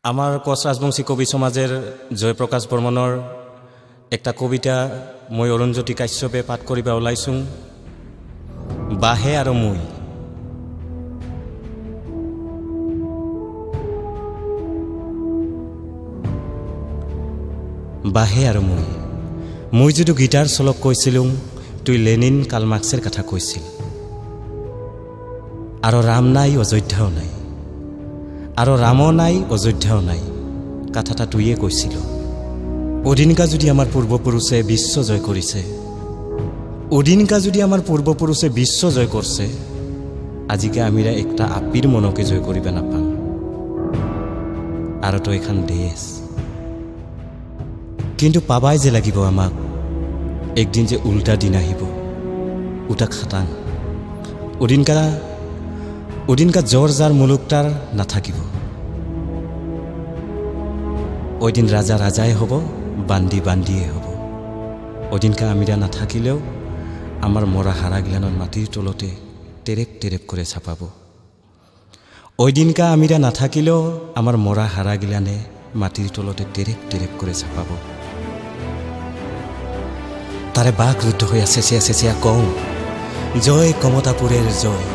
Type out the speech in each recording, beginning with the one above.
আমাৰ কোচ ৰাজবংশী কবি সমাজেৰ জয়প্ৰকাশ বৰ্মনৰ একটা কবিতা মই অৰুণজ্যোতি কাশ্যপে পাঠ কৰিবা ওলাইছোঁ। বাহে আৰু মই। বাহে আৰু মই যদি গীটাৰ চলক কৈছিলোঁ, তুই লেনিন কালমাৰ্ক্সেৰ কথা কৈছিল। আৰু ৰাম নাই অযোধ্যাও নাই, আৰু রামও নাই অযোধ্যাও নাই, কথাটা তুইয়ে কৈছিল। ওদিনকা যদি আমার পূর্বপুরুষে বিশ্ব জয় করেছে, ওদিনকা যদি আমার পূর্বপুরুষে বিশ্ব জয় করছে, আজিকে আমিরা একটা আপির মনকে জয় করিবে নাপাম। আর তো এখান দেশ কিন্তু পাবাই যে লাগিব আমাক, একদিন যে উল্টা দিন আহিব, উটা খাটাং। ওদিনকা জ্বর যার মুলুকটার নাথাকিব। ওই দিন রাজা রাজাই হব, বান্দি বান্দিয়ে হব। ওদিনকা আমিরা নাথাকিলেও আমার মরা হারা গিলানৰ মাটির তলতে টেরেপ টেরেপ করে ছাপাব। ওই দিনকা আমিরা নাথাকিলেও আমার মরা হারা গিলানে মাটির তলতে টেরেপ টেরেপ করে ছাপাব। তারে বাঘ রুদ্ধ হইয়া চেঁচিয়া চেঁচিয়া কওঁ, জয় কমতাপুরের জয়,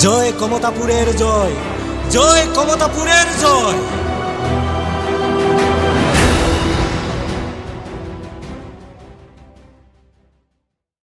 জয় কমতাপুরের জয়, জয় কমতাপুরের জয়।